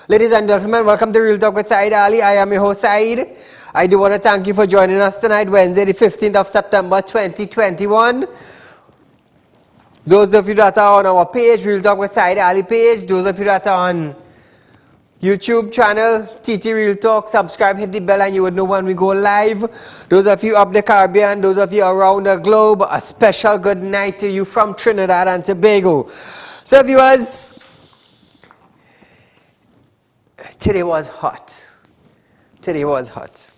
Ladies and gentlemen, welcome to Real Talk with Saieed Ali. I am your host Saeed. I do want to thank you for joining us tonight, Wednesday, the 15th of September, 2021. Those of you that are on our page, Real Talk with Saieed Ali page, those of you that are on YouTube channel, TT Real Talk, subscribe, hit the bell, and you would know when we go live. Those of you up the Caribbean, those of you around the globe, a special good night to you from Trinidad and Tobago. So viewers, today was hot. Today was hot.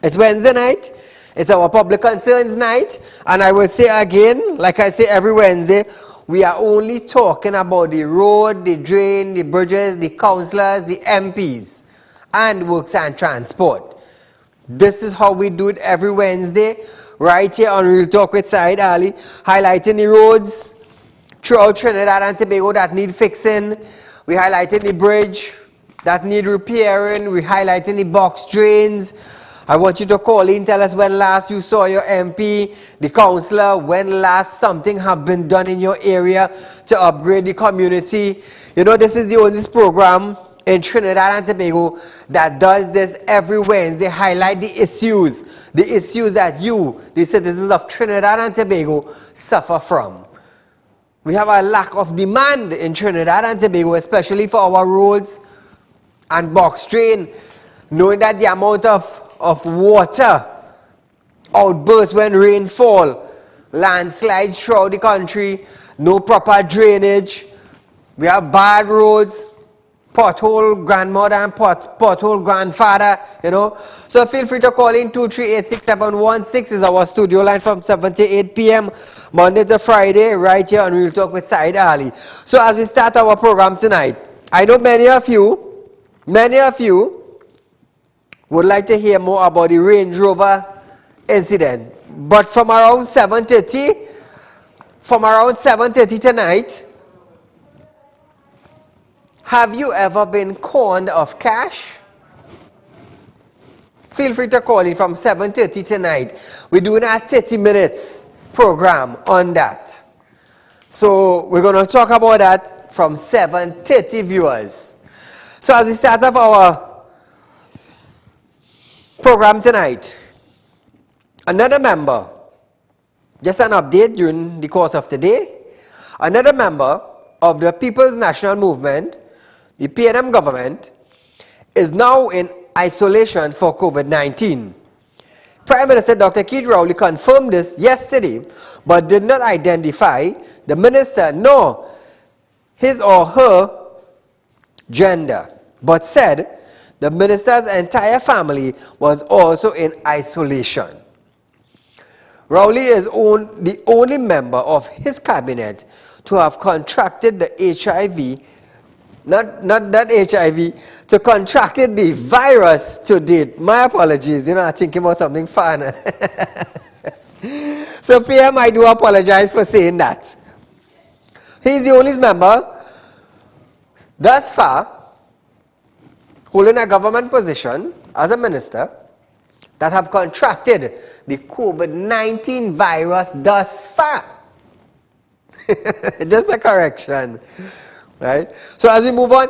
It's Wednesday night. It's our public concerns night. And I will say again, like I say every Wednesday, we are only talking about the road, the drain, the bridges, the councillors, the MPs, and works and transport. This is how we do it every Wednesday, right here on Real Talk with Saieed Ali, highlighting the roads throughout Trinidad and Tobago that need fixing. We highlighting the bridge that need repairing. We highlighting the box drains. I want you to call in, tell us when last you saw your MP, the councillor, when last something have been done in your area to upgrade the community. You know, this is the only program in Trinidad and Tobago that does this every Wednesday, highlight the issues that you, the citizens of Trinidad and Tobago, suffer from. We have a lack of demand in Trinidad and Tobago, especially for our roads and box drain, knowing that the amount of water outbursts when rain fall, landslides throughout the country, no proper drainage, we have bad roads, pothole grandmother and pothole grandfather, you know. So feel free to call in. 2386716 is our studio line from 7 to 8 p.m. Monday to Friday, right here on Real Talk with Saieed Ali. So as we start our program tonight, I know many of you would like to hear more about the Range Rover incident. But from around 7:30 tonight, have you ever been conned of cash? Feel free to call in from 7:30 tonight. We're doing a 30 minutes program on that. So we're going to talk about that from 7:30, viewers. So as we start off our program tonight, another member, just an update during the course of the day, another member of the People's National Movement, the PNM government, is now in isolation for COVID-19. Prime Minister Dr. Keith Rowley confirmed this yesterday, but did not identify the minister nor his or her gender, but said the minister's entire family was also in isolation. Rowley is the only member of his cabinet to have contracted the HIV, to contracted the virus to date. My apologies, I'm thinking about something fun. So PM, I do apologize for saying that. He's the only member thus far holding a government position as a minister that have contracted the COVID-19 virus thus far. Just a correction, right? So as we move on,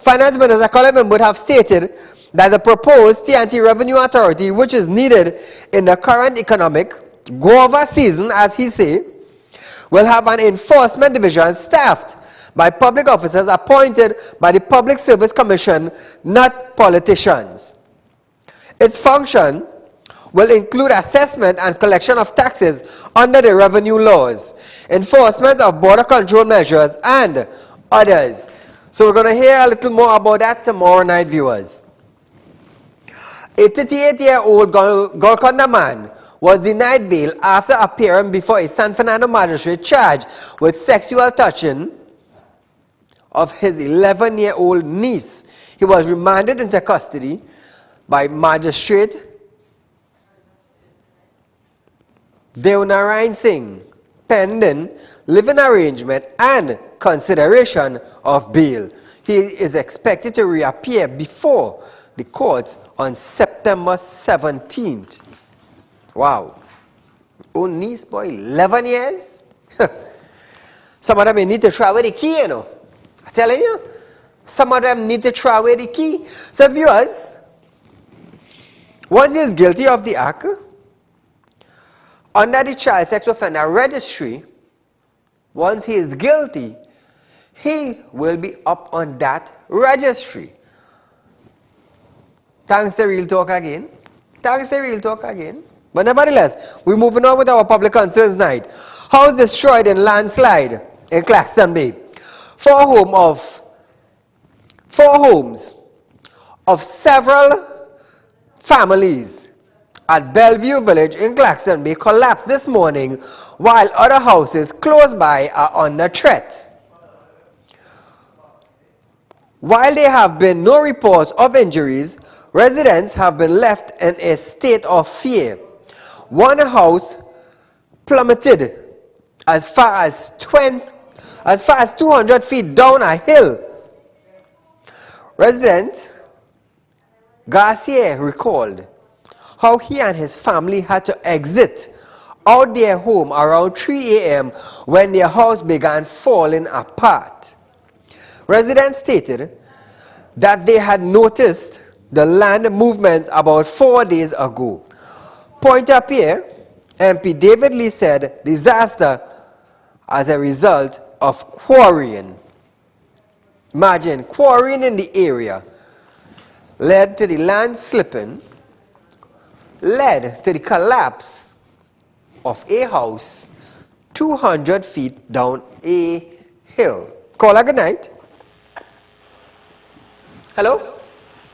Finance Minister Colin would have stated that the proposed TNT Revenue Authority, which is needed in the current economic go-over season, as he say, will have an enforcement division staffed by public officers appointed by the Public Service Commission, not politicians. Its function will include assessment and collection of taxes under the revenue laws, enforcement of border control measures, and others. So we're going to hear a little more about that tomorrow night, viewers. A 38-year-old Golconda man was denied bail after appearing before a San Fernando magistrate charged with sexual touching of his 11-year-old niece. He was remanded into custody by Magistrate Deonarayan Singh, pending living arrangement and consideration of bail. He is expected to reappear before the courts on September 17th. Wow. Own niece, boy, 11 years? Some of them may need to travel the key, I'm telling you. Some of them need to throw away the key. So viewers, once he is guilty of the act, under the Child Sex Offender Registry, once he is guilty, he will be up on that registry. Thanks to Real Talk again. Thanks to Real Talk again. But nevertheless, we're moving on with our public concerns night. House destroyed in landslide in Claxton Bay. Four homes of several families at Bellevue Village in Claxton Bay collapsed this morning, while other houses close by are under threat. While there have been no reports of injuries, residents have been left in a state of fear. One house plummeted as far as 200 feet down a hill. Resident Garcia recalled how he and his family had to exit out their home around 3 a.m. when their house began falling apart. Residents stated that they had noticed the land movement about 4 days ago. Pointe-à-Pierre MP David Lee said disaster as a result of quarrying. Imagine, quarrying in the area led to the land slipping, led to the collapse of a house 200 feet down a hill. Caller, good night. Hello?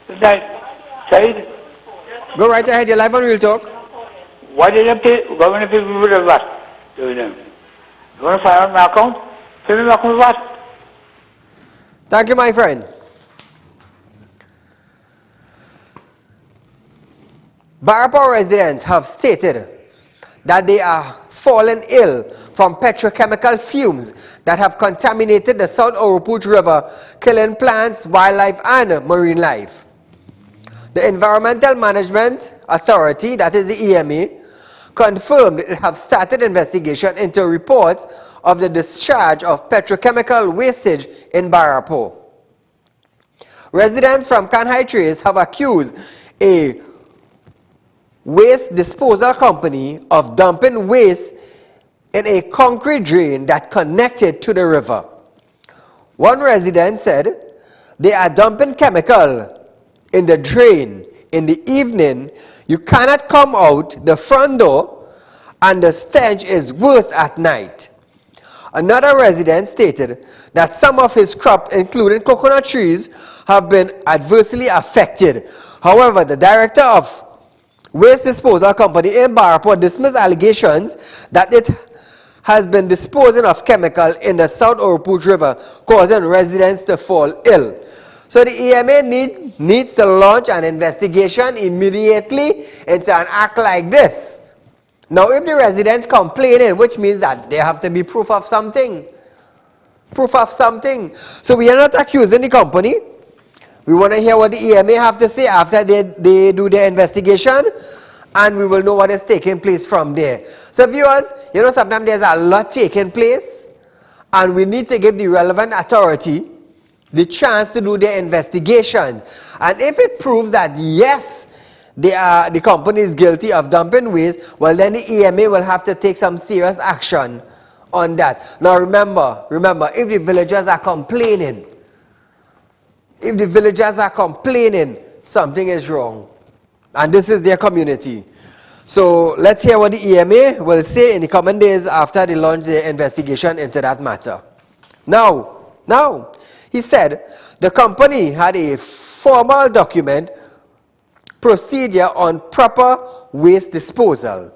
Good night. Saeed? Go right ahead, you're live on Real Talk. Why didn't government people would have what? Doing them? You want to find out my account? Pay me my account what? Thank you, my friend. Barapur residents have stated that they are fallen ill from petrochemical fumes that have contaminated the South Oropouche River, killing plants, wildlife, and marine life. The Environmental Management Authority, that is the EMA, confirmed it have started investigation into reports of the discharge of petrochemical wastage in Barapur. Residents from Kanhai Trace have accused a waste disposal company of dumping waste in a concrete drain that connected to the river. One resident said they are dumping chemical in the drain in the evening. You cannot come out the front door and the stench is worse at night. Another resident stated that some of his crops, including coconut trees, have been adversely affected. However, the director of Waste Disposal Company in Barapur dismissed allegations that it has been disposing of chemical in the South Oropouche River, causing residents to fall ill. So the EMA needs to launch an investigation immediately into an act like this. Now, if the residents complaining, which means that there have to be proof of something. Proof of something. So we are not accusing the company. We want to hear what the EMA have to say after they do their investigation, and we will know what is taking place from there. So viewers, you know, sometimes there's a lot taking place, and we need to give the relevant authority the chance to do their investigations. And if it proves that yes, the company is guilty of dumping waste, well then the EMA will have to take some serious action on that. Now remember, if the villagers are complaining, something is wrong. And this is their community. So let's hear what the EMA will say in the coming days after they launch their investigation into that matter. Now, he said the company had a formal document procedure on proper waste disposal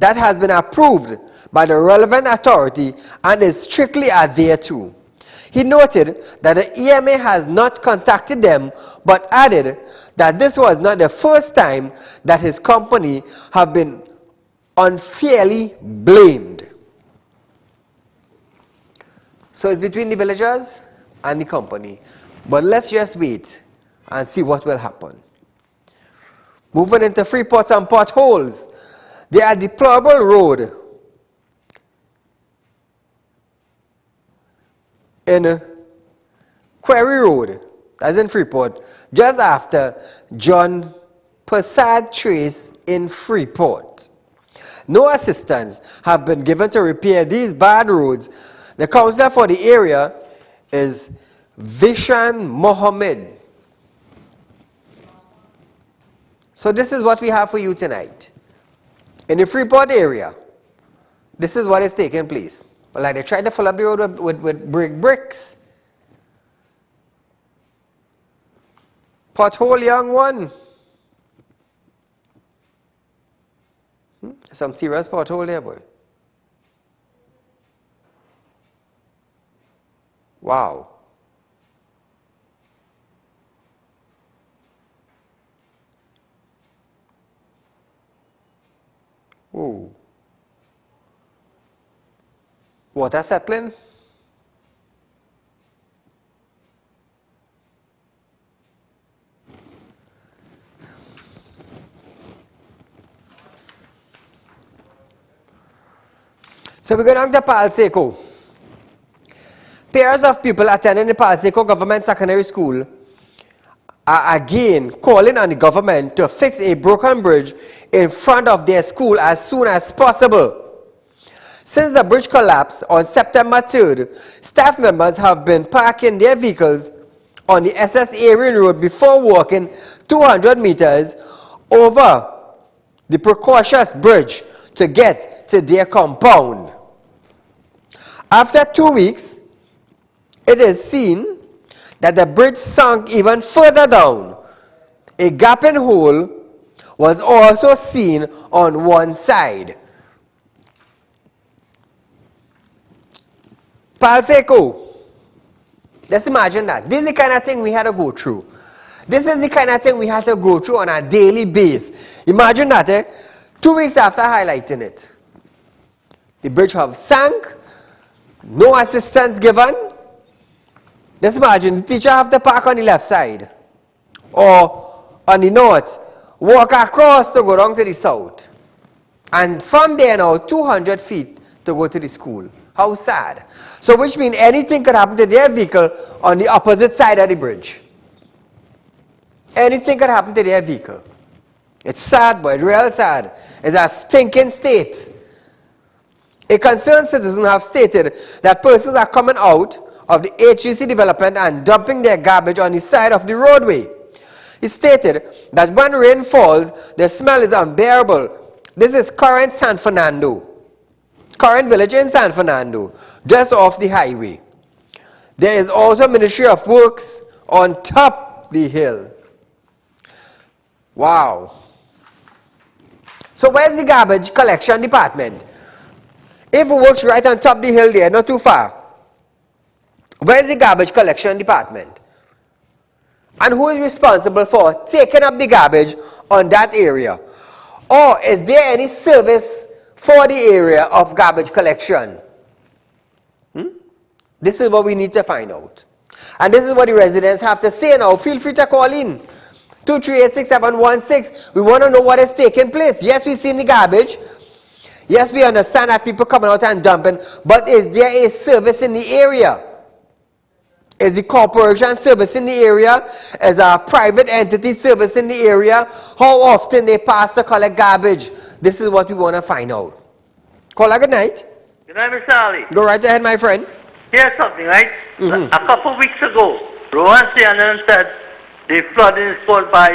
that has been approved by the relevant authority and is strictly adhered to. He noted that the EMA has not contacted them, but added that this was not the first time that his company have been unfairly blamed. So it's between the villagers and the company. But let's just wait and see what will happen. Moving into Freeport and potholes. There are deplorable road in Quarry Road, that's in Freeport, just after John Persad Trace in Freeport. No assistance have been given to repair these bad roads. The councillor for the area is Vishan Mohammed. So this is what we have for you tonight. In the Freeport area, this is what is taking place. Like they tried to fill up the road with bricks. Pothole, young one. Some serious pothole there, boy. Wow. Ooh. Water settling? So we go down to Palseco. Pairs of people attending the Palseco Government Secondary School are again calling on the government to fix a broken bridge in front of their school as soon as possible. Since the bridge collapsed on September 3rd, staff members have been parking their vehicles on the SS Arian Road before walking 200 meters over the precocious bridge to get to their compound. After 2 weeks, it is seen that the bridge sunk even further down. A gaping hole was also seen on one side. Palseco, let's imagine that. This is the kind of thing we had to go through. This is the kind of thing we had to go through on a daily basis. Imagine that, 2 weeks after highlighting it. The bridge have sank, no assistance given. Just imagine the teacher have to park on the left side or on the north, walk across to go down to the south. And from there now, 200 feet to go to the school. How sad. So which means anything could happen to their vehicle on the opposite side of the bridge. Anything could happen to their vehicle. It's sad, but it's real sad. It's a stinking state. A concerned citizen have stated that persons are coming out of the HUC development and dumping their garbage on the side of the roadway. He stated that when rain falls, the smell is unbearable. This is current San Fernando. Current village in San Fernando, just off the highway. There is also Ministry of Works on top the hill. Wow. So where's the garbage collection department? If it works right on top the hill there, not too far, where's the garbage collection department? And who is responsible for taking up the garbage on that area? Or is there any service for the area of garbage collection? This is what we need to find out. And this is what the residents have to say now. Feel free to call in. 2386716. We want to know what is taking place. Yes, we've seen the garbage. Yes, we understand that people coming out and dumping. But is there a service in the area? Is the corporation service in the area? Is a private entity service in the area? How often they pass to collect garbage? This is what we want to find out. Caller, good night. Good night, Mr. Ali. Go right ahead, my friend. Here's something, right? A couple of weeks ago, Rohan said the flooding is caused by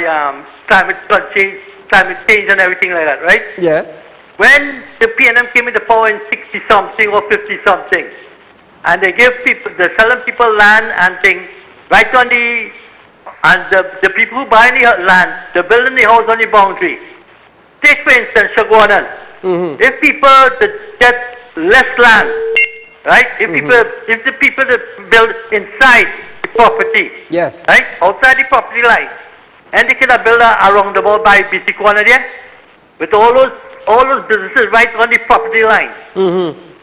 climate change and everything like that, right? Yeah. When the PNM came into power in 60-something or 50-something, and they give people, they're selling people land and things, right on the, and the people who buy the land, they're building the house on the boundary. Take for instance, Shagwanan. If people that get less land, right? If the people that build inside the property, yes, right, outside the property line, and they cannot build a roundabout by BC corner there, with all those businesses right on the property line.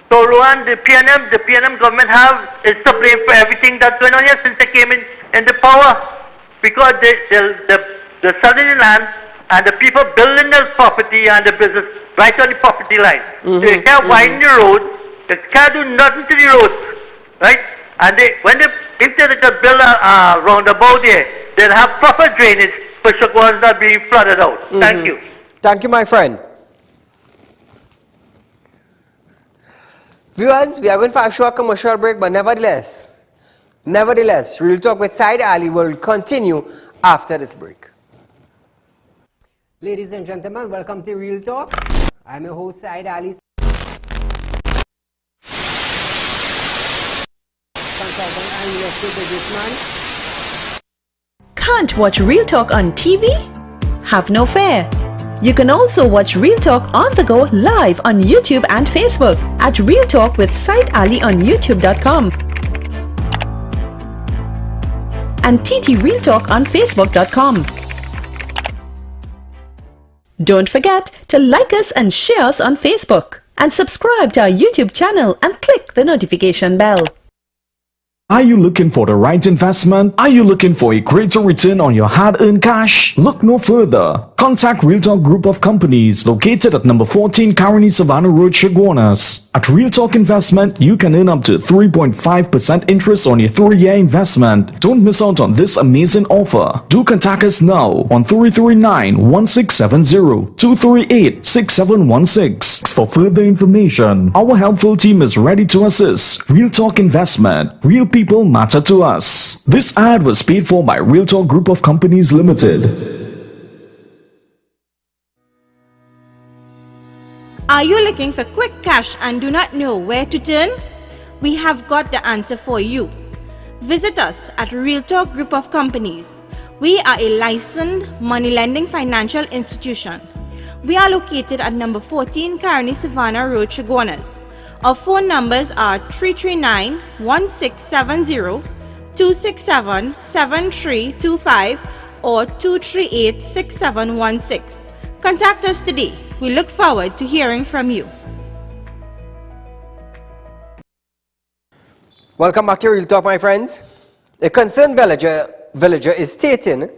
So Rohan, the PNM government is to blame for everything that's going on here since they came in the power, because they're selling the land and the people building the property and the business right on the property line. So you can't widen the road, they can't do nothing to the road, right? And when the if they could build a roundabout there, they'll have proper drainage for Chaguanas not being flooded out. Thank you. Thank you, my friend. Viewers, we are going for a short commercial break, but nevertheless, Real Talk with Saieed Ali will continue after this break. Ladies and gentlemen, welcome to Real Talk. I'm your host, Saieed Ali. Consultant and real estate businessman. Can't watch Real Talk on TV? Have no fear. You can also watch Real Talk on the go live on YouTube and Facebook at Real Talk with Saieed Ali on YouTube.com and TT Real Talk on Facebook.com. Don't forget to like us and share us on Facebook and subscribe to our YouTube channel and click the notification bell. Are you looking for the right investment? Are you looking for a greater return on your hard-earned cash? Look no further. Contact Real Talk Group of Companies located at number 14 Caroni Savannah Road, Chaguanas. At Real Talk Investment, you can earn up to 3.5% interest on your 3-year investment. Don't miss out on this amazing offer. Do contact us now on 339-1670, 238-6716. For further information, our helpful team is ready to assist. Real Talk Investment. Real people matter to us. This ad was paid for by Real Talk Group of Companies Limited. Are you looking for quick cash and do not know where to turn? We have got the answer for you. Visit us at Real Talk Group of Companies. We are a licensed money lending financial institution. We are located at number 14 Caroni Savannah Road, Chaguanas. Our phone numbers are 339-1670, 267-7325 or 238-6716. Contact us today. We look forward to hearing from you. Welcome back to Real Talk, my friends. A concerned villager is stating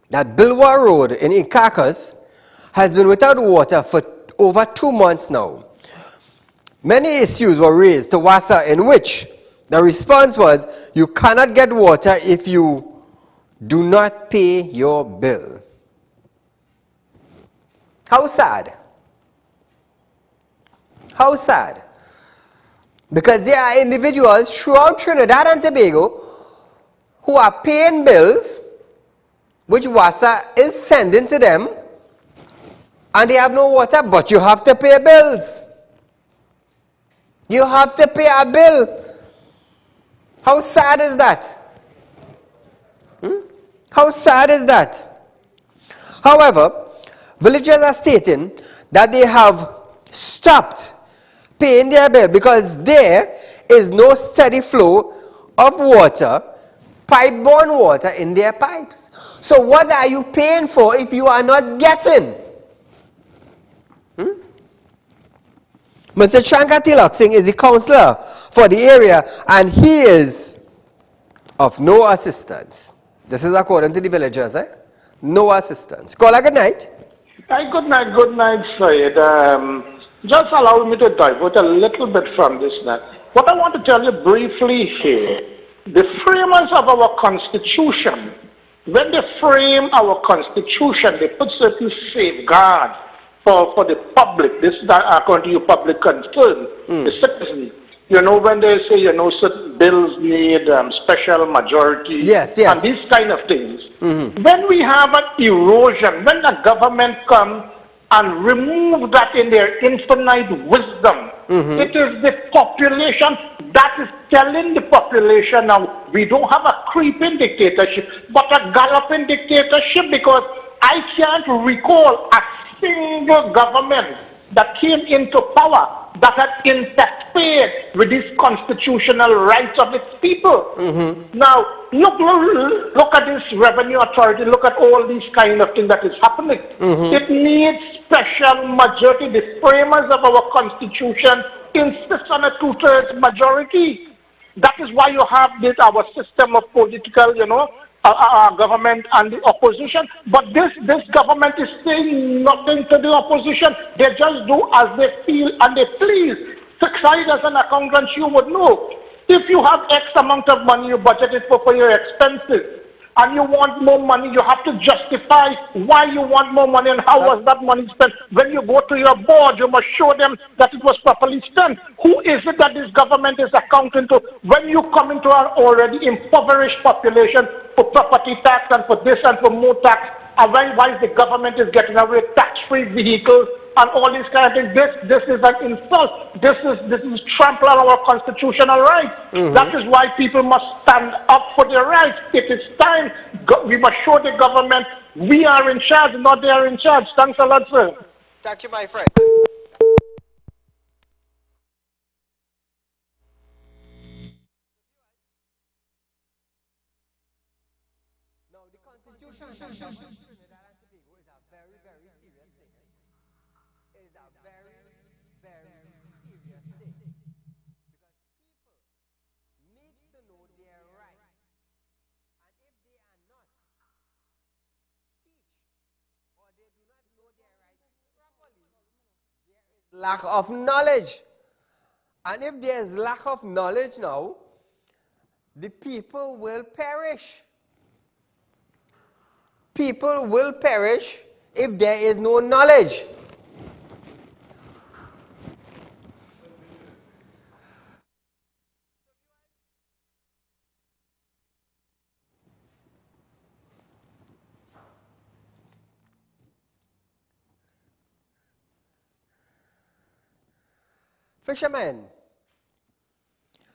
that Bilwa Road in Ikakas has been without water for over 2 months now. Many issues were raised to WASA in which the response was, you cannot get water if you do not pay your bill. How sad? How sad? Because there are individuals throughout Trinidad and Tobago who are paying bills which WASA is sending to them, and they have no water, but you have to pay bills. You have to pay a bill. How sad is that? How sad is that? However, villagers are stating that they have stopped paying their bill because there is no steady flow of water, pipe-borne water in their pipes. So what are you paying for if you are not getting? Mr. Shankar Tilak Singh is the councillor for the area, and he is of no assistance. This is according to the villagers, no assistance. Caller, good night. Good night, Sayeed. Just allow me to divert a little bit from this now. What I want to tell you briefly here, the framers of our Constitution, when they frame our Constitution, they put certain safeguards for the public. This is according to your public concern, the citizen. You know, when they say, certain bills need special majority, yes. and these kind of things. When we have an erosion, when the government comes and remove that in their infinite wisdom, it is the population that is telling the population now, we don't have a creeping dictatorship, but a galloping dictatorship, because I can't recall a single government that came into power that had interfered with these constitutional rights of its people. Now, look at this revenue authority, look at all these kind of things that is happening. It needs special majority. The framers of our Constitution insist on a 2/3 majority. That is why you have this, our system of political, government and the opposition. But this government is saying nothing to the opposition. They just do as they feel and they please. Sayeed, as an accountant, you would know. If you have X amount of money you budget it for your expenses, and you want more money, you have to justify why you want more money and how was that money spent. When you go to your board, you must show them that it was properly spent. Who is it that this government is accounting to? When you come into an already impoverished population for property tax and for this and for more tax, and why the government is getting away with tax-free vehicles and all these kind of things, this is an insult. This is trample on our constitutional rights. That is why people must stand up for their rights. It is time. We must show the government we are in charge, not they are in charge. Thanks a lot, sir. Thank you, my friend. Now, the Constitution is a very, very serious thing. It is a very, very serious thing. Because people need to know their rights. And if they are not teached or they do not know their rights properly, there is lack of knowledge. And if there is lack of knowledge now, the people will perish. People will perish if there is no knowledge.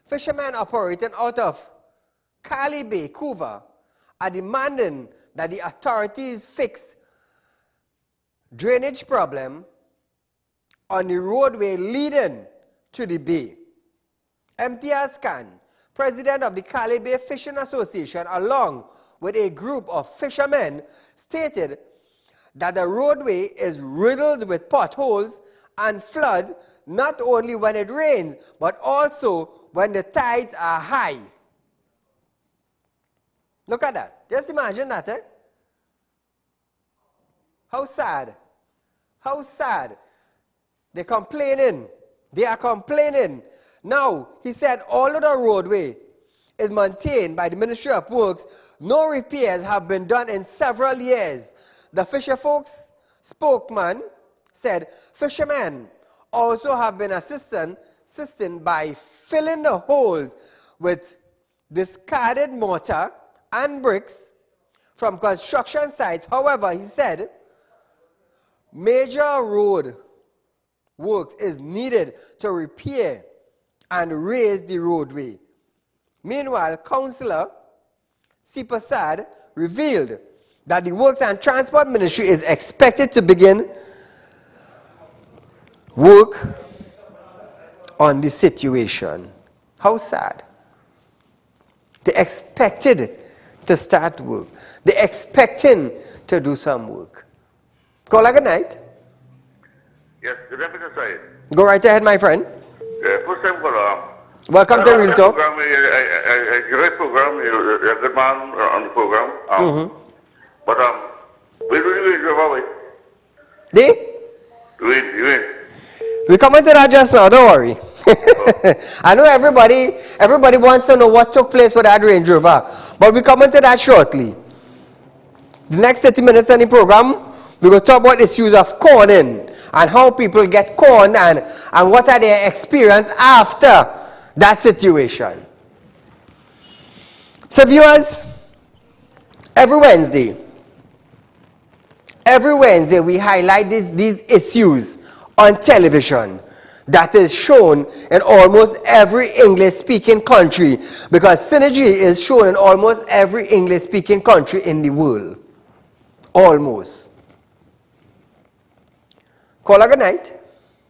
Fishermen operating out of Cali Bay, Cuba, are demanding that the authorities fix drainage problem on the roadway leading to the bay. MTS Khan, president of the Cali Bay Fishing Association, along with a group of fishermen, stated that the roadway is riddled with potholes and flood not only when it rains, but also when the tides are high. Look at that. Just imagine that, eh? How sad. How sad. They're complaining. They are complaining. Now, he said all of the roadway is maintained by the Ministry of Works. No repairs have been done in several years. The fisher folks spokesman said fishermen also have been assisting by filling the holes with discarded mortar and bricks from construction sites. However, he said major road works is needed to repair and raise the roadway. Meanwhile, Councillor Sipasad revealed that the Works and Transport Ministry is expected to begin work on the situation. How sad. They expected to start work. They're expecting to do some work. Call good night. Yes, good evening, Saieed. Go right ahead, my friend. First time caller. Welcome to Real Talk. A great program. You're a good man on the program. But we really win. You win. We come into that just now, don't worry. I know everybody wants to know what took place with that Range Rover, but we come into that shortly. The next 30 minutes on the program, we will talk about issues of corning and how people get corned and what are their experience after that situation. So viewers, every Wednesday we highlight these issues on television that is shown in almost every English-speaking country, because synergy is shown in almost every English-speaking country in the world. Almost. Caller, good night.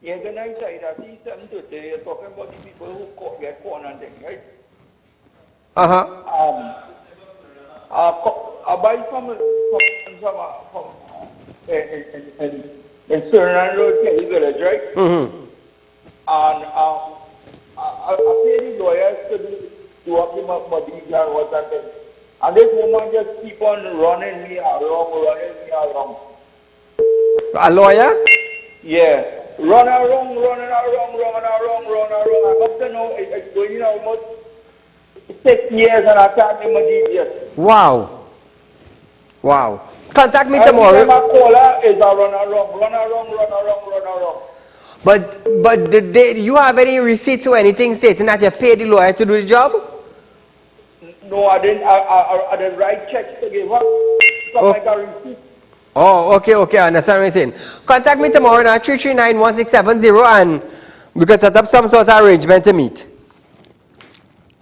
Yeah, good night, Saieed. I see something today. You're talking about the people who get corn and things, right? I buy from in Suriname Road, Kelly Village, right? And I pay the lawyers to do up the money and what and things. And this woman just keep on running me along. A lawyer? Yeah. Run around. And up to now, it's going almost 6 years and I can't name a DJ. Wow. Wow. Contact me Every tomorrow. time I call her, is a run around. But you have any receipts or anything stating that you paid the lawyer to do the job? No, I didn't. I didn't write checks to give her. Stuff like a receipt. Oh, okay, I understand what you're saying. Contact me tomorrow now, 339-1670, and we can set up some sort of arrangement to meet.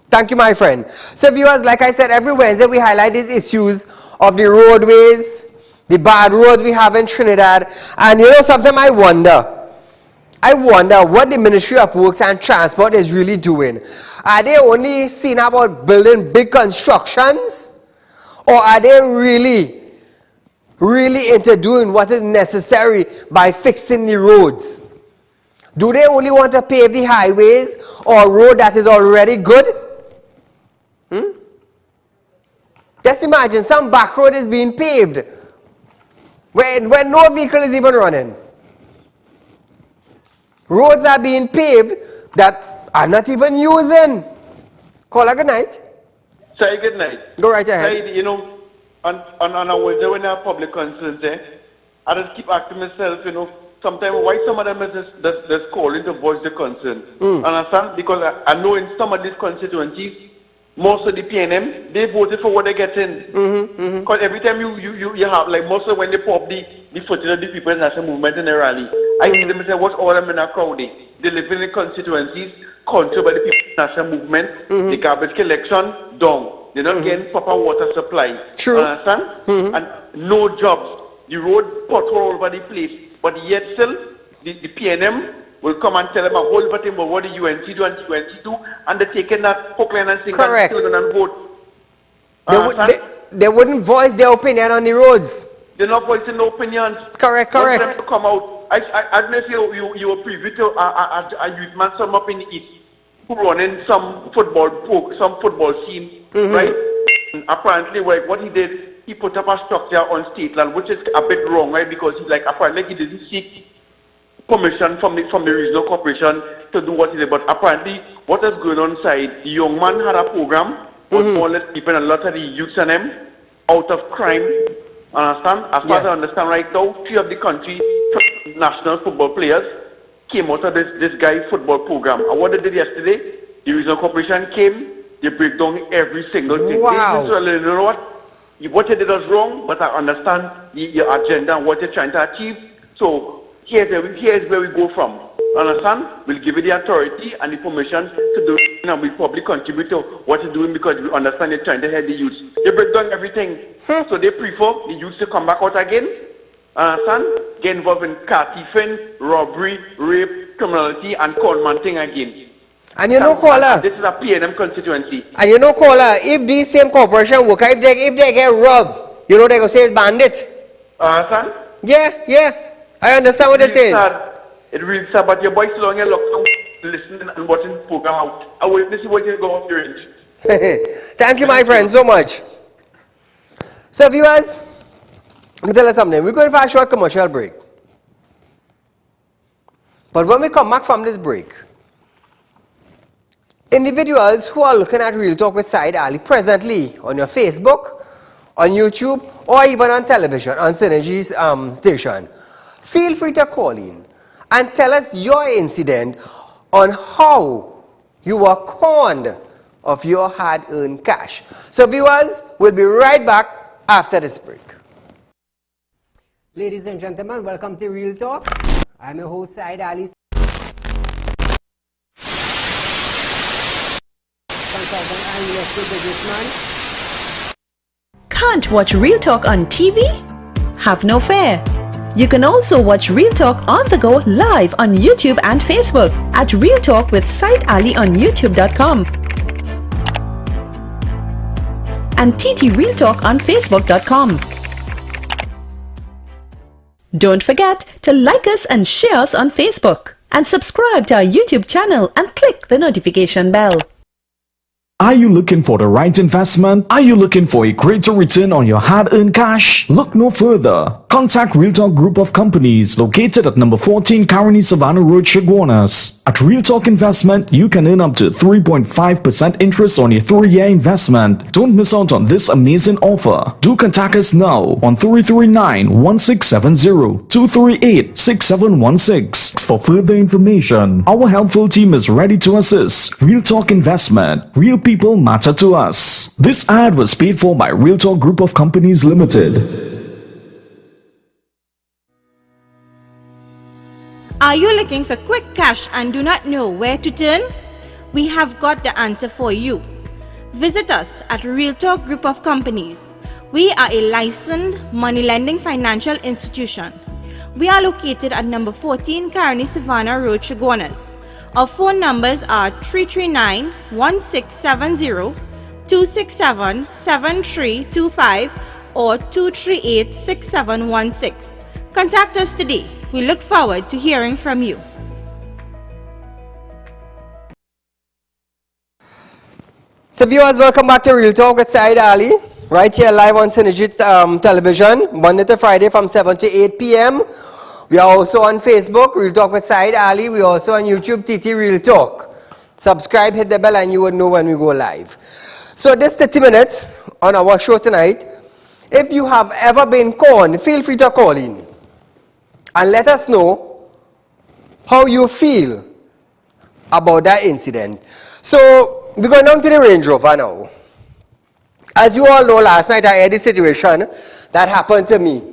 Thank you, my friend. So viewers, like I said, every Wednesday we highlight these issues of the roadways, the bad roads we have in Trinidad. And you know, sometimes I wonder what the Ministry of Works and Transport is really doing. Are they only seen about building big constructions? Or are they really into doing what is necessary by fixing the roads? Do they only want to pave the highways or road that is already good? Just imagine some back road is being paved when no vehicle is even running. Roads are being paved that are not even using. Call a good night. Say good night. Go right ahead. Say, you know, on a Wednesday when there are public concerns there, I just keep asking myself, you know, sometimes why some of them is just calling to voice the concern. Understand? Because I know in some of these constituencies, most of the PNM, they voted for what they get in. Because every time you have, like, most of when they pop the footage of the People's National Movement in a rally, I hear them say, what's all them in a crowd? They live in the constituencies controlled by the People's National Movement, the garbage collection, down. They're not getting proper water supply. True. Understand? And no jobs. The road pothole all over the place. But yet still, the PNM will come and tell them a whole lot about what the UNC do and the UNC do, and they're taking that hook, line and sinker and still and vote. They wouldn't voice their opinion on the roads. They're not voicing no opinions. Correct. Want them to come out. I don't know if you were privy to a youth man some up in the East who running some football scene, right? And apparently, what he did, he put up a structure on state land, which is a bit wrong, right? Because apparently he didn't seek permission from the regional corporation to do what he did. But apparently, what is going on inside, the young man had a program, was more or less keeping a lot of the youths and them out of crime. Understand? As far as I understand right now, 3 of the country national football players came out of this guy football program. And what they did yesterday, the regional corporation came, they break down every single thing. Wow. So, you know what you did was wrong, but I understand your agenda and what you're trying to achieve. So here's where we go from. Understand? We'll give you the authority and the permission to do it, and we'll probably contribute to what you're doing because we understand you're trying to help the youth. They break down everything. So they prefer the youth to come back out again. Understand? Get involved in car thieving, robbery, rape, criminality, and conmanting again. And you know, caller, this is a PNM constituency. And you know, caller, if these same corporation work, if they get robbed, you know they go say it's bandit. Understand? Yeah. I understand what they're saying. It really sad, but your boy still on your lockdown, listening and watching the program out. I will listen what you go off your range. Thank you, my friend, so much. So, viewers, let me tell you something. We're going for a short commercial break. But when we come back from this break, individuals who are looking at Real Talk with Saieed Ali presently on your Facebook, on YouTube, or even on television, on Synergy's station, feel free to call in and tell us your incident on how you were conned of your hard-earned cash. So viewers, we'll be right back after this break. Ladies and gentlemen, welcome to Real Talk. I'm your host, Saieed Ali. Consultant and real estate businessman. Can't watch Real Talk on TV? Have no fear. You can also watch Real Talk on the go live on YouTube and Facebook at Real Talk with Saieed Ali on YouTube.com and TT Real Talk on Facebook.com. Don't forget to like us and share us on Facebook and subscribe to our YouTube channel and click the notification bell. Are you looking for the right investment? Are you looking for a greater return on your hard-earned cash? Look no further. Contact Real Talk Group of Companies located at number 14 Caroni Savannah Road, Chaguanas. At Real Talk Investment, you can earn up to 3.5% interest on your 3-year investment. Don't miss out on this amazing offer. Do contact us now on 339-1670, 238-6716 for further information. Our helpful team is ready to assist. Real Talk Investment. Real people matter to us. This ad was paid for by Real Talk Group of Companies Limited. Are you looking for quick cash and do not know where to turn? We have got the answer for you. Visit us at Real Talk Group of Companies. We are a licensed money lending financial institution. We are located at number 14 Caroni Savannah Road, Chaguanas. Our phone numbers are 339-1670, 267-7325 or 238-6716. Contact us today. We look forward to hearing from you. So viewers, welcome back to Real Talk with Saieed Ali, right here live on Synergy Television, Monday to Friday from 7 to 8 p.m. We are also on Facebook, Real Talk with Saieed Ali. We are also on YouTube, TT Real Talk. Subscribe, hit the bell, and you will know when we go live. So this 30 minutes on our show tonight, if you have ever been conned, feel free to call in and let us know how you feel about that incident. So we're going down to the Range Rover now. As you all know, last night I had a situation that happened to me.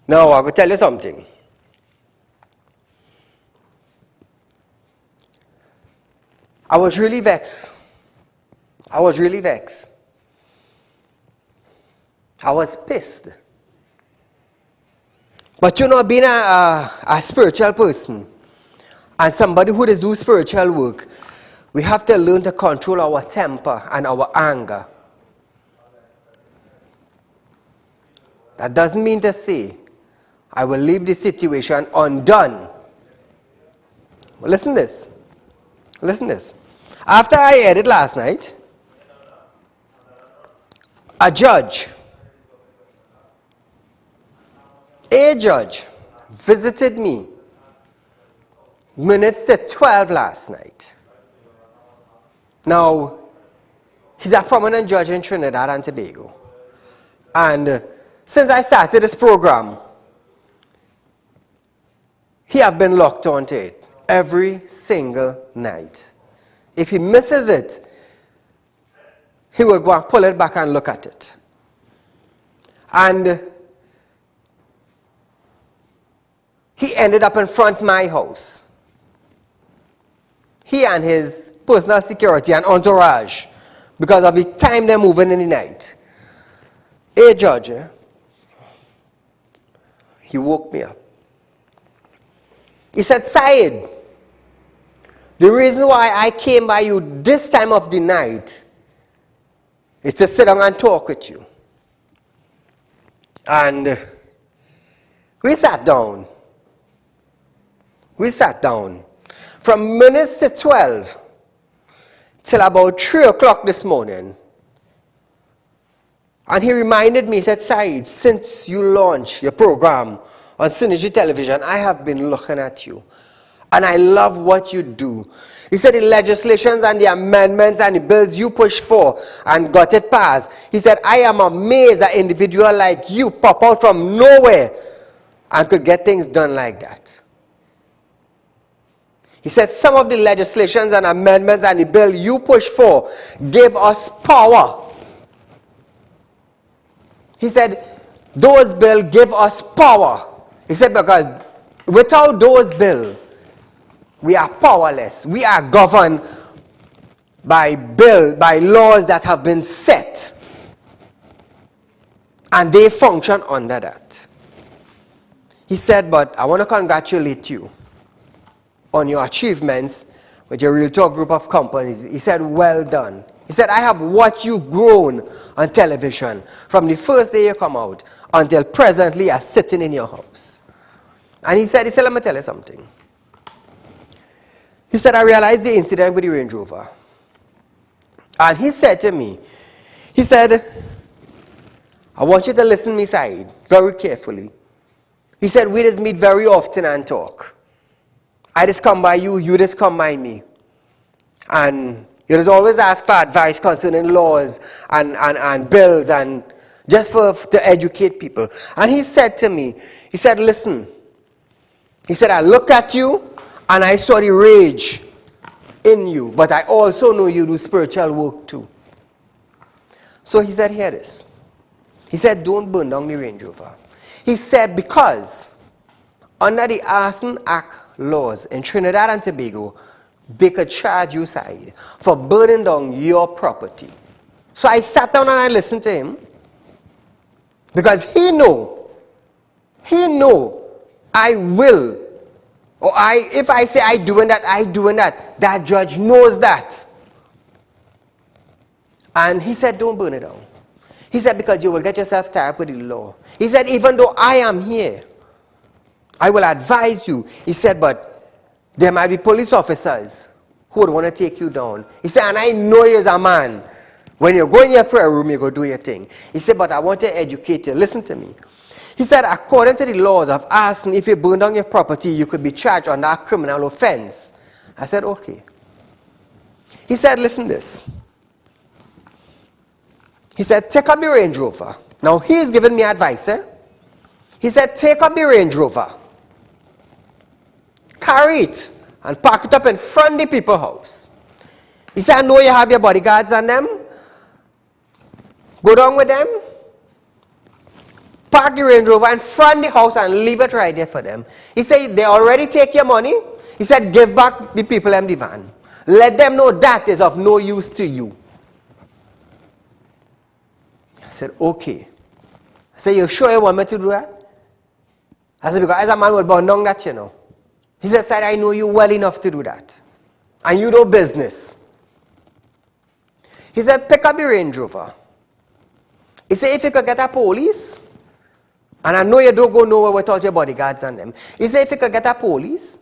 Now I will tell you something. I was really vexed. I was pissed. But you know, being a spiritual person and somebody who does do spiritual work, we have to learn to control our temper and our anger. That doesn't mean to say I will leave the situation undone. Well, listen this. After I aired it last night, a judge visited me minutes to 12 last night. Now, he's a prominent judge in Trinidad and Tobago. And since I started this program, he have been locked onto it every single night. If he misses it, he will go and pull it back and look at it. And he ended up in front of my house. He and his personal security and entourage, because of the time they're moving in the night. Hey, Judge, he woke me up. He said, Saeed, the reason why I came by you this time of the night is to sit down and talk with you. And we sat down. From minutes to 12 till about 3 o'clock this morning. And he reminded me, he said, Saeed, since you launched your program on Synergy Television, I have been looking at you. And I love what you do. He said the legislations and the amendments and the bills you pushed for and got it passed. He said, I am amazed an individual like you pop out from nowhere and could get things done like that. He said some of the legislations and amendments and the bill you pushed for gave us power. He said those bills give us power. He said because without those bills, we are powerless. We are governed by laws that have been set. And they function under that. He said, but I want to congratulate you on your achievements with your Real Talk Group of Companies. He said, well done. He said, I have watched you grown on television from the first day you come out until presently you're sitting in your house. And he said, let me tell you something. He said, I realized the incident with the Range Rover. And he said to me, he said, I want you to listen to me, Saeed, very carefully. He said, we just meet very often and talk. I just come by you, you just come by me. And you just always ask for advice concerning laws and bills and just to educate people. And he said to me, he said, listen. He said, I look at you and I saw the rage in you, but I also know you do spiritual work too. So he said, hear this. He said, don't burn down the Range Rover. He said, because under the Arson Act laws in Trinidad and Tobago, they could charge you, Saeed, for burning down your property. So I sat down and I listened to him, because he know I will, or if I say I doing that, that judge knows that. And he said, don't burn it down. He said, because you will get yourself tied up with the law. He said, even though I am here, I will advise you. He said, but there might be police officers who would want to take you down. He said, and I know you as a man. When you go in your prayer room, you go do your thing. He said, but I want to educate you. Listen to me. He said, according to the laws of arson, if you burn down your property, you could be charged on that criminal offense. I said, okay. He said, listen this. He said, take up the Range Rover. Now, he's giving me advice, eh? He said, take up the Range Rover. Carry it and park it up in front of the people's house. He said, I know you have your bodyguards on them. Go down with them. Park the Range Rover in front of the house and leave it right there for them. He said, they already take your money. He said, give back the people in the van. Let them know that is of no use to you. I said, okay. I said, you sure you want me to do that? I said, because as a man will burn down that, you know. He said, sir, I know you well enough to do that. And you know business. He said, pick up the Range Rover. He said, if you could get a police, and I know you don't go nowhere without your bodyguards on them. He said, if you could get a police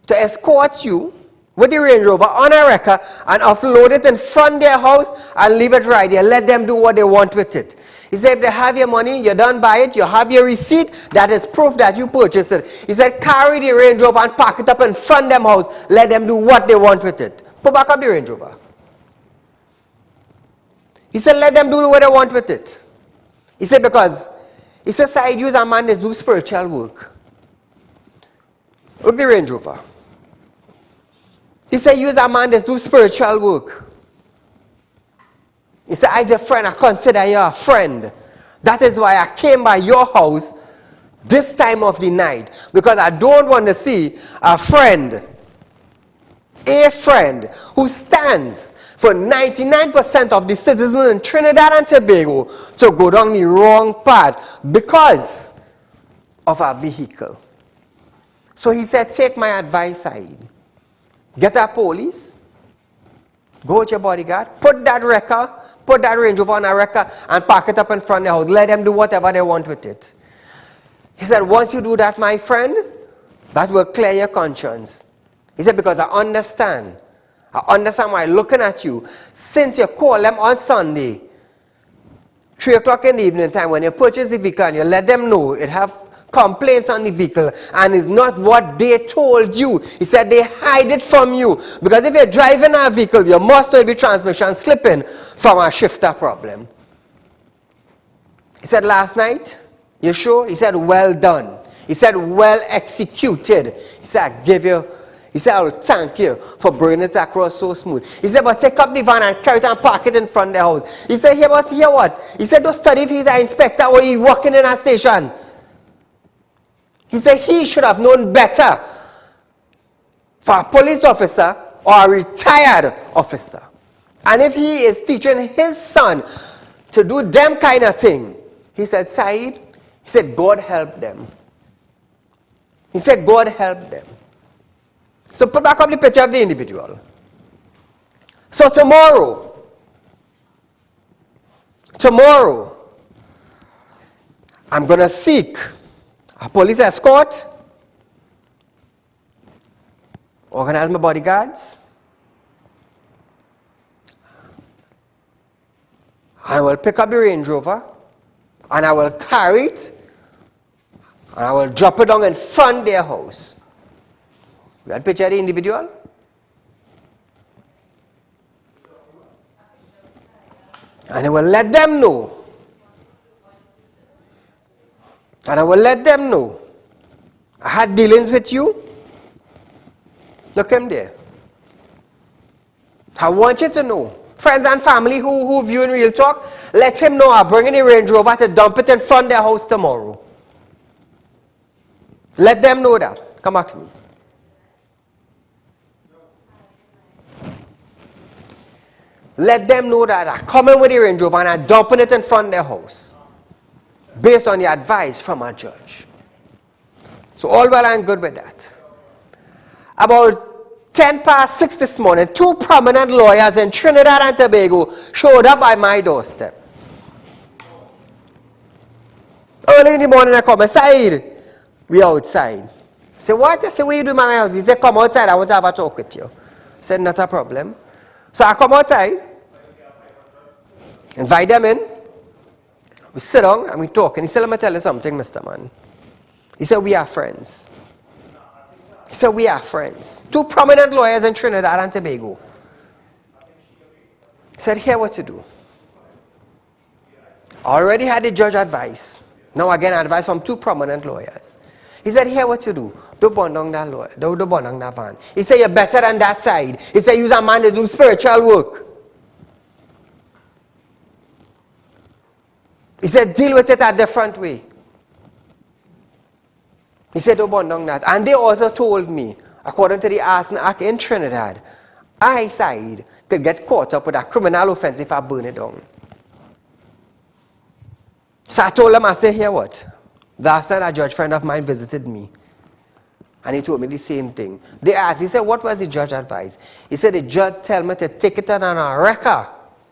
to escort you with the Range Rover on a wrecker and offload it in front of their house and leave it right there. Let them do what they want with it. He said, if they have your money, you don't buy it, you have your receipt, that is proof that you purchased it. He said, carry the Range Rover and park it up in front of them house. Let them do what they want with it. Put back up the Range Rover. He said, let them do what they want with it. He said, because, he said, Saeed, use a man that do spiritual work. Look the Range Rover. He said, use a man that do spiritual work. He said, as a friend, I consider you a friend. That is why I came by your house this time of the night. Because I don't want to see a friend who stands for 99% of the citizens in Trinidad and Tobago to go down the wrong path because of a vehicle. So he said, take my advice, Saeed. Get a police, go with your bodyguard, put that Range Rover on a wrecker and park it up in front of the house. Let them do whatever they want with it. He said, once you do that, my friend, that will clear your conscience. He said, because I understand why looking at you, since you call them on Sunday, 3 o'clock in the evening time, when you purchase the vehicle and you let them know it have complaints on the vehicle and it's not what they told you. He said they hide it from you. Because if you're driving a vehicle, you must know the transmission slipping from a shifter problem. He said, last night, you sure? He said, well done. He said, well executed. He said, I will thank you for bringing it across so smooth. He said, but take up the van and carry it and park it in front of the house. He said, hear what? He said, don't study if he's an inspector or he's working in a station. He said he should have known better for a police officer or a retired officer. And if he is teaching his son to do them kind of thing, he said, Saeed, he said, God help them. He said, God help them. So put back up the picture of the individual. So tomorrow, I'm going to seek a police escort, organize my bodyguards, And I will pick up the Range Rover, and I will carry it, and I will drop it down in front of their house. You had picture of the individual? And I will let them know. And I will let them know. I had dealings with you. Look him there. I want you to know. Friends and family who view in Real Talk, let him know I'm bringing a Range Rover to dump it in front of their house tomorrow. Let them know that. Come back to me. Let them know that I'm coming with a Range Rover and I'm dumping it in front of their house. Based on the advice from a judge. So all well and good with that. About 6:10 this morning, 2 prominent lawyers in Trinidad and Tobago showed up by my doorstep. Early in the morning I come, Saieed, we outside. I said, what? I said, what you doing at my house? He said, come outside, I want to have a talk with you. I said, not a problem. So I come outside, invite them in, we sit down and we talk. And he said, let me tell you something, Mr. Man. He said, we are friends. He said, we are friends. 2 prominent lawyers in Trinidad and Tobago. He said, here what to do. Already had the judge advice. Now again, advice from 2 prominent lawyers. He said, here what to do. Don't burn down that lawyer. Don't burn down that van. He said, you're better than that side. He said, use a man to do spiritual work. He said, deal with it a different way. He said, don't burn down that. And they also told me, according to the Arson Act in Trinidad, I, Saieed, could get caught up with a criminal offense if I burn it down. So I told them, I said, here what? Last night a judge friend of mine visited me. And he told me the same thing. They asked, he said, what was the judge advice? He said, the judge told me to take it on a wrecker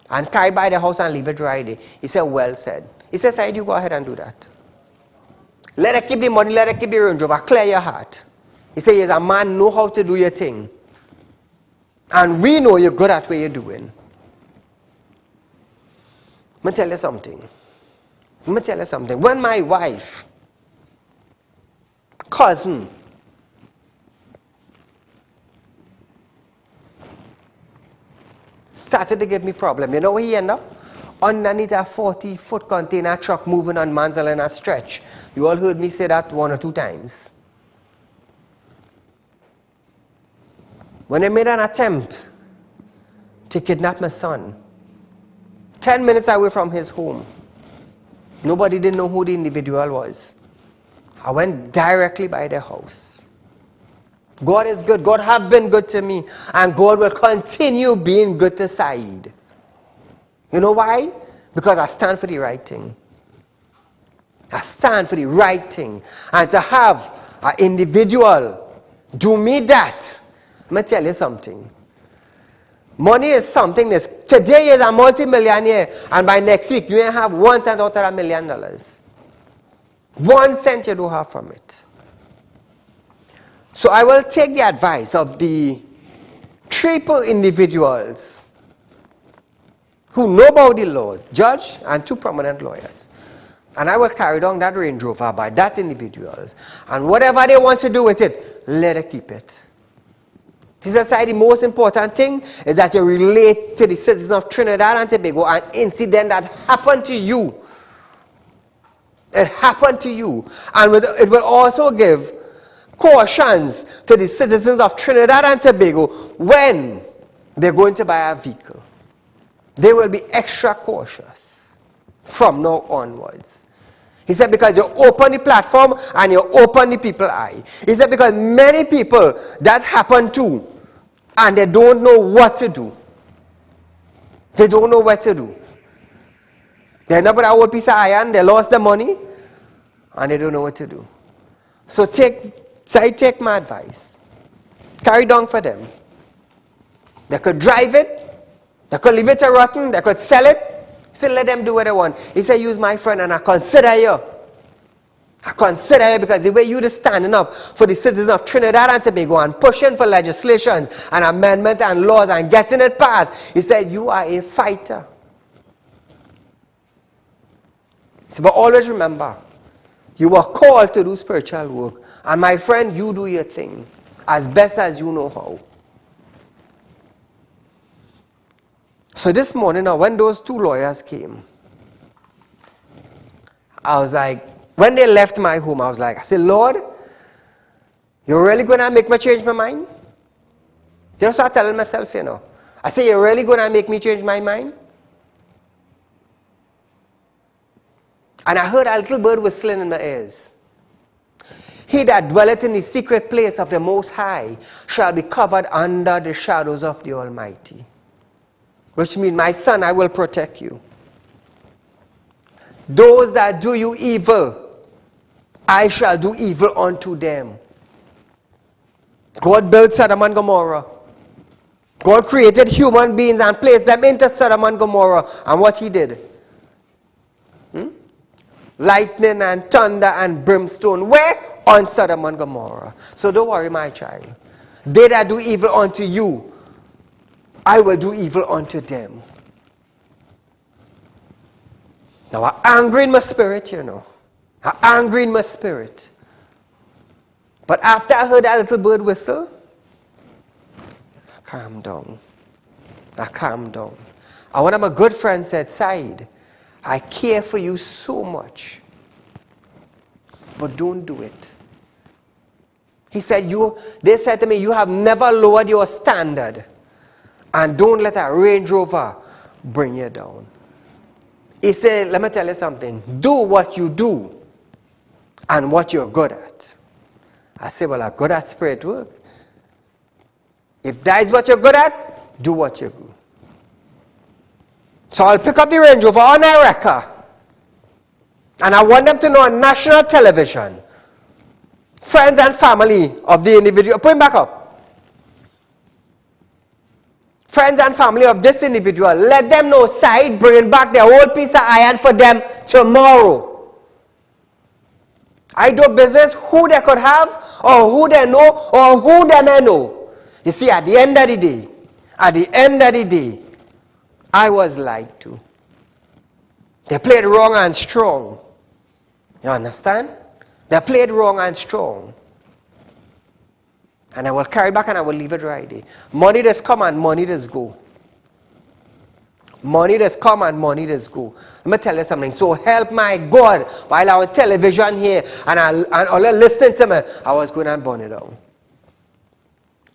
and carry it by the house and leave it right there. He said, well said. He said, Saieed, you go ahead and do that. Let her keep the money, let her keep the Range Rover, clear your heart. He said, yes, a man know how to do your thing. And we know you're good at what you're doing. Let me tell you something. When my wife, cousin, started to give me problem, you know where he ended up? Underneath a 40-foot container truck moving on Manzalina stretch. You all heard me say that 1 or 2 times. When they made an attempt to kidnap my son, 10 minutes away from his home, nobody didn't know who the individual was. I went directly by their house. God is good. God have been good to me. And God will continue being good to Saieed. You know why? Because I stand for the right thing. I stand for the right thing. And to have an individual do me that, let me tell you something. Money is something that's, today is a multi-millionaire, and by next week you ain't have 1 cent out of $1 million. 1 cent you don't have from it. So I will take the advice of the 3 individuals who know about the law, judge and 2 prominent lawyers. And I will carry down that Range Rover by that individuals. And whatever they want to do with it, let it keep it. This is the most important thing is that you relate to the citizens of Trinidad and Tobago, an incident that happened to you. It happened to you. And it will also give cautions to the citizens of Trinidad and Tobago when they're going to buy a vehicle. They will be extra cautious from now onwards. He said, because you open the platform and you open the people's eye. He said, because many people that happen to, and they don't know what to do. They don't know what to do. They end up with a whole piece of iron, they lost the money, and they don't know what to do. So take my advice. Carry down for them. They could drive it, they could leave it rotten, they could sell it, still let them do what they want. He said, use my friend and I consider you. I consider you because the way you're standing up for the citizens of Trinidad and Tobago and pushing for legislations and amendments and laws and getting it passed. He said, you are a fighter. So, but always remember, you are called to do spiritual work. And my friend, you do your thing as best as you know how. So this morning, now, when those two lawyers came, I was like, when they left my home, I said, Lord, you're really going to make me change my mind? Just start telling myself, you know. I said, you're really going to make me change my mind? And I heard a little bird whistling in my ears. He that dwelleth in the secret place of the Most High shall be covered under the shadows of the Almighty. Which means, my son, I will protect you. Those that do you evil, I shall do evil unto them. God built Sodom and Gomorrah. God created human beings and placed them into Sodom and Gomorrah. And what he did? Lightning and thunder and brimstone. Where? On Sodom and Gomorrah. So don't worry, my child. They that do evil unto you, I will do evil unto them. Now I'm angry in my spirit, you know. I'm angry in my spirit. But after I heard that little bird whistle, I calmed down. I calmed down. And one of my good friends said, Saeed, I care for you so much, but don't do it. He said, they said to me, you have never lowered your standard, and don't let a Range Rover bring you down. He said, let me tell you something. Do what you do and what you're good at. I said, well, I'm good at spirit work. If that is what you're good at, do what you do. So I'll pick up the Range Rover on a wrecker, and I want them to know on national television, friends and family of the individual, put him back up. Friends and family of this individual, let them know Saeed bringing back their whole piece of iron for them tomorrow. I do business who they could have, or who they know, or who they may know. You see, at the end of the day, I was lied to. They played wrong and strong. You understand? They played wrong and strong. And I will carry it back and I will leave it right there. Money does come and money does go. Money does come and money does go. Let me tell you something. So help my God, while I was on television here and all listening to me, I was going to burn it down.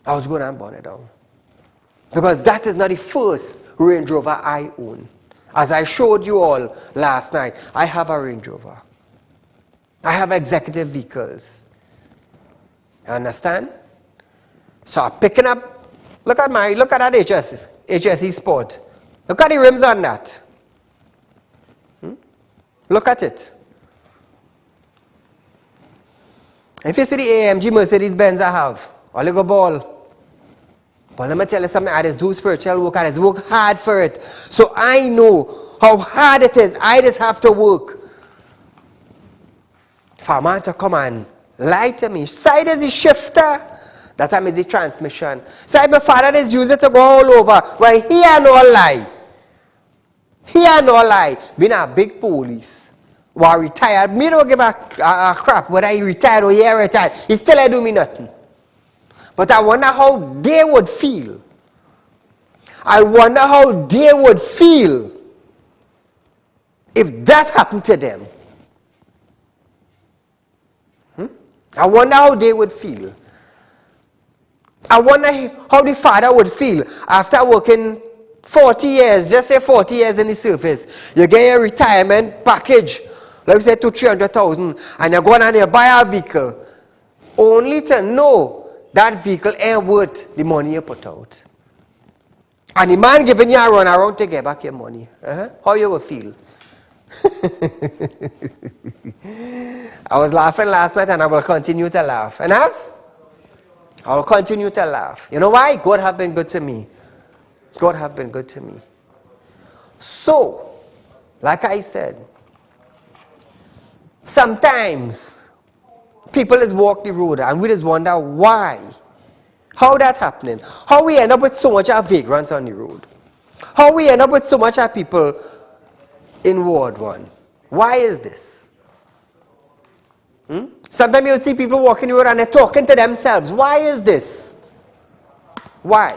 I was going to burn it down. Because that is not the first Range Rover I own. As I showed you all last night, I have a Range Rover. I have executive vehicles. You understand? So I'm picking up, look at that HSE Sport. Look at the rims on that. Look at it. If you see the AMG Mercedes-Benz I have, all you go ball. But let me tell you something, I just do spiritual work, I just work hard for it. So I know how hard it is. I just have to work. If a man to come and lie to me, side is the shifter, that time is the transmission. Side my father just use it to go all over. Well, he are no lie. He are no lie. Being a big police, while retired, me don't give a crap whether he retired or he retired. He still ain't do me nothing. But I wonder how they would feel. I wonder how they would feel if that happened to them. I wonder how they would feel. I wonder how the father would feel after working 40 years, just say 40 years in the service. You get your retirement package, like we say 200,000-300,000, and you go on and you buy a vehicle, only to know that vehicle ain't worth the money you put out. And the man giving you a run around to get back your money. How you will feel? I was laughing last night and I will continue to laugh. And I will continue to laugh. You know why? God have been good to me. God have been good to me. So, like I said, sometimes people just walk the road and we just wonder why. How that happening? How we end up with so much of vagrants on the road? How we end up with so much of people in Ward 1? Why is this? Sometimes you'll see people walking the road and they're talking to themselves. Why is this? Why?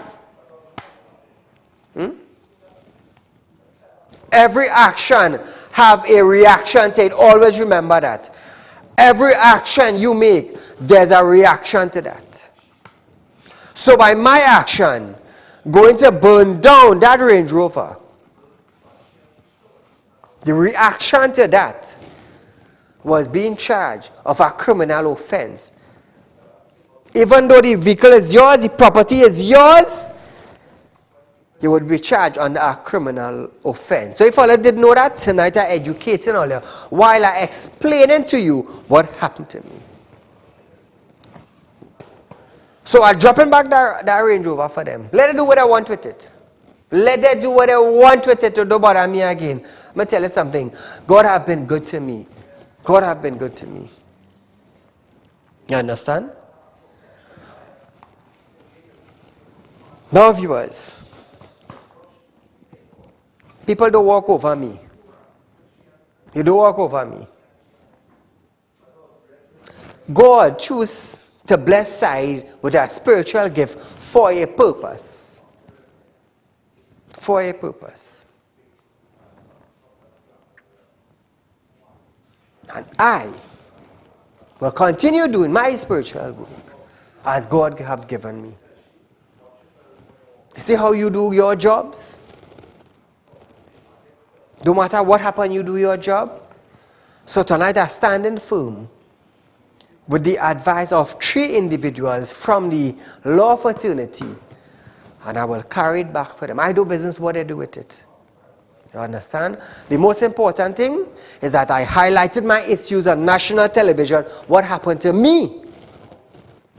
Every action have a reaction to it. Always remember that. Every action you make, there's a reaction to that. So by my action, going to burn down that Range Rover, the reaction to that was being charged of a criminal offense. Even though the vehicle is yours, the property is yours, you would be charged under a criminal offense. So if all I did know that, tonight I educating all you while I explaining to you what happened to me. So I'm dropping back that Range Rover for them. Let them do what I want with it. Let them do what they want with it to don't bother me again. I'm going to tell you something. God has been good to me. God has been good to me. You understand? Now, viewers, people don't walk over me. You don't walk over me. God choose to bless Saieed with a spiritual gift for a purpose. For a purpose. And I will continue doing my spiritual work as God have given me. You see how you do your jobs? No matter what happens, you do your job. So tonight I stand in firm with the advice of 3 individuals from the law fraternity, and I will carry it back for them. I do business what they do with it. You understand? The most important thing is that I highlighted my issues on national television. What happened to me?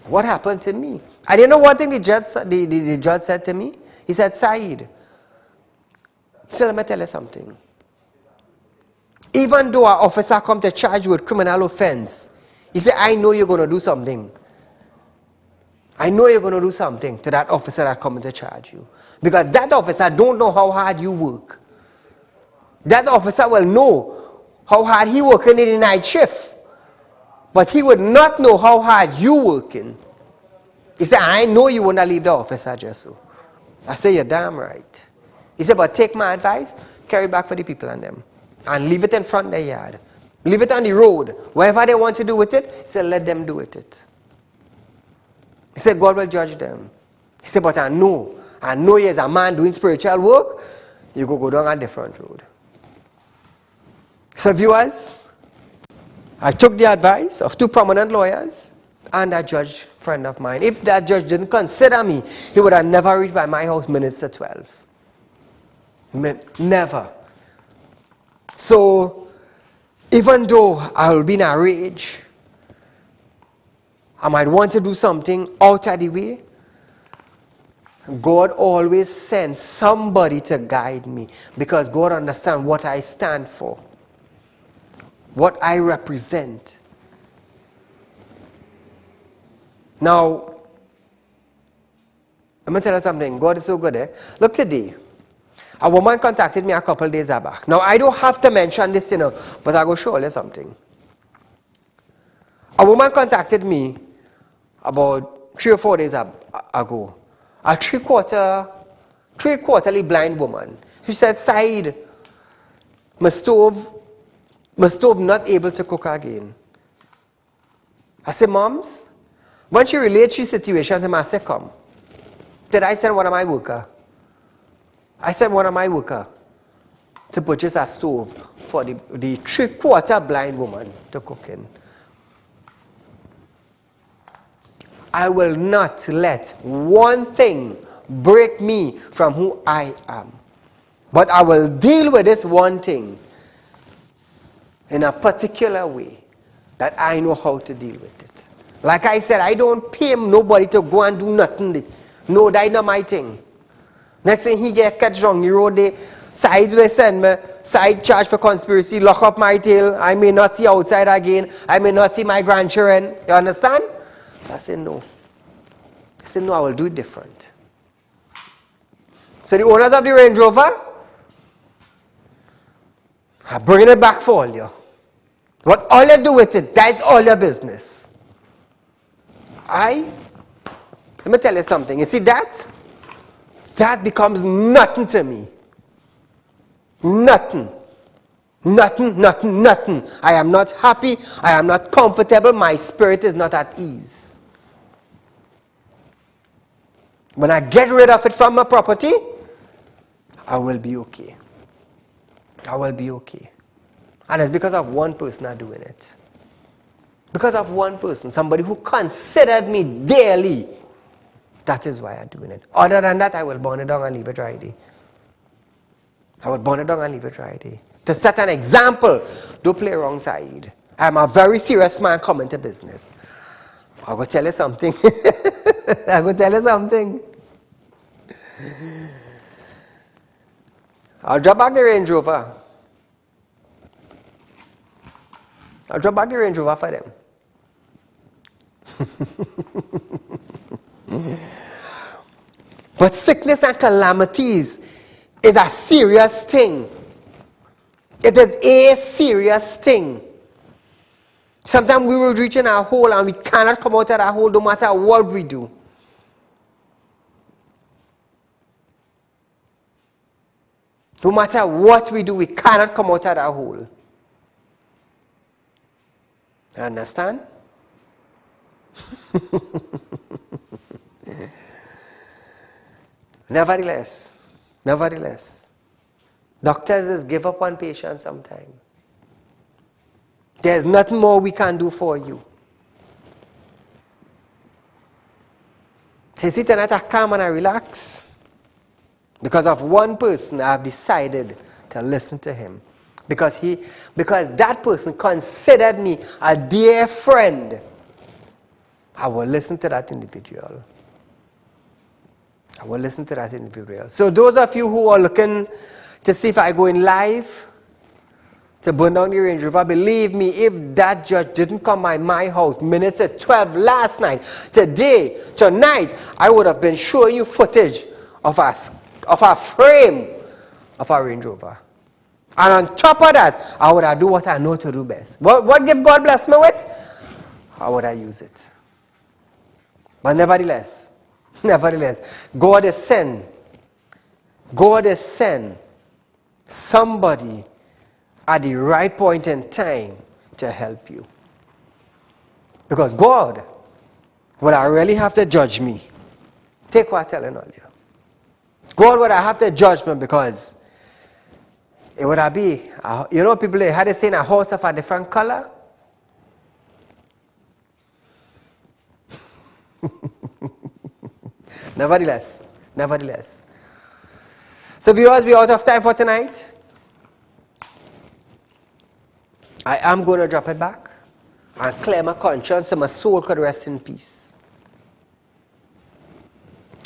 What happened to me? I didn't know one thing the judge said to me. He said, Saieed, so let me tell you something. Even though an officer come to charge you with criminal offense, he said, I know you're going to do something. I know you're going to do something to that officer that come to charge you. Because that officer don't know how hard you work. That officer will know how hard he working in the night shift. But he would not know how hard you working. He said, I know you want to leave the officer just so. I said, you're damn right. He said, but take my advice, carry it back for the people and them. And leave it in front of their yard. Leave it on the road. Whatever they want to do with it, he said, let them do with it. He said, God will judge them. He said, but I know you as a man doing spiritual work, you go down a different road. So viewers, I took the advice of 2 prominent lawyers and a judge friend of mine. If that judge didn't consider me, he would have never reached by my house minutes to 12. Never. So, even though I will be in a rage, I might want to do something out of the way, God always sends somebody to guide me because God understands what I stand for, what I represent. Now, I'm going to tell you something. God is so good, eh? Look today. A woman contacted me a couple days back. Now, I don't have to mention this, but I go show you something. A woman contacted me about 3 or 4 days ago. A three-quarterly blind woman. She said, Saieed, my stove not able to cook again. I said, Moms, when she relates her situation to me, I said, come. Did I send one of my workers? I sent one of my workers to purchase a stove for the three-quarter blind woman to cook in. I will not let one thing break me from who I am. But I will deal with this one thing in a particular way that I know how to deal with it. Like I said, I don't pay nobody to go and do nothing. No, that's not my thing. Next thing he get catch wrong the road, Saieed will send me, Saieed charge for conspiracy, lock up my tail, I may not see outside again, I may not see my grandchildren. You understand? I said no. I said no, I will do it different. So the owners of the Range Rover, I'm bringing it back for all you. What all you do with it, that's all your business. Let me tell you something. You see that? That becomes nothing to me. Nothing. Nothing. I am not happy. I am not comfortable. My spirit is not at ease. When I get rid of it from my property, I will be okay. I will be okay. And it's because of one person not doing it. Because of one person, somebody who considered me dearly. That is why I'm doing it. Other than that, I will burn it down and leave it right there. I will burn it down and leave it right there. To set an example, don't play wrong side. I'm a very serious man coming to business. I'm going to tell you something. I'm going to tell you something. I'll drop back the Range Rover. I'll drop back the Range Rover for them. But sickness and calamities is a serious thing. It is a serious thing. Sometimes we will reach in our hole and we cannot come out of that hole no matter what we do. No matter what we do, we cannot come out of that hole. You understand? Nevertheless, doctors just give up on patients sometimes. There's nothing more we can do for you. So you see tonight I calm and I relax. Because of one person I have decided to listen to him. Because that person considered me a dear friend. I will listen to that individual. I will listen to that individual. So those of you who are looking to see if I go in live to burn down the Range Rover, believe me, if that judge didn't come by my house minutes at 12 last night, tonight, I would have been showing you footage of a frame of a Range Rover. And on top of that, I would have do what I know to do best. What give God bless me with? How would I use it? But nevertheless, God is sent. God is sent somebody at the right point in time to help you. Because God, would I really have to judge me? Take what I'm telling all you. God would I have to judge me because it would have be, people they had to say in a horse of a different color. Nevertheless. So viewers, we're out of time for tonight. I am going to drop it back and clear my conscience so my soul could rest in peace.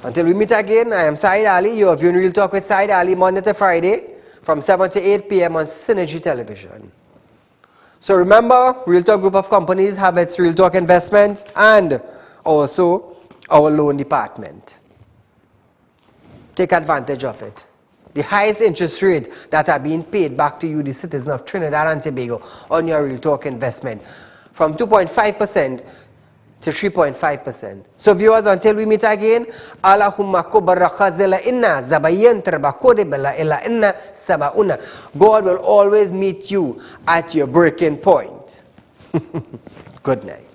Until we meet again, I am Saieed Ali. You are viewing Real Talk with Saieed Ali Monday to Friday from 7 to 8 p.m. on Synergy Television. So remember, Real Talk Group of Companies have its Real Talk Investment and also our loan department. Take advantage of it. The highest interest rate that are being paid back to you, the citizen of Trinidad and Tobago, on your Real Talk investment from 2.5% to 3.5%. So viewers, until we meet again, Allahumma kubaraka zela inna zabayan terbakode bela ila inna sabauna. God will always meet you at your breaking point. Good night.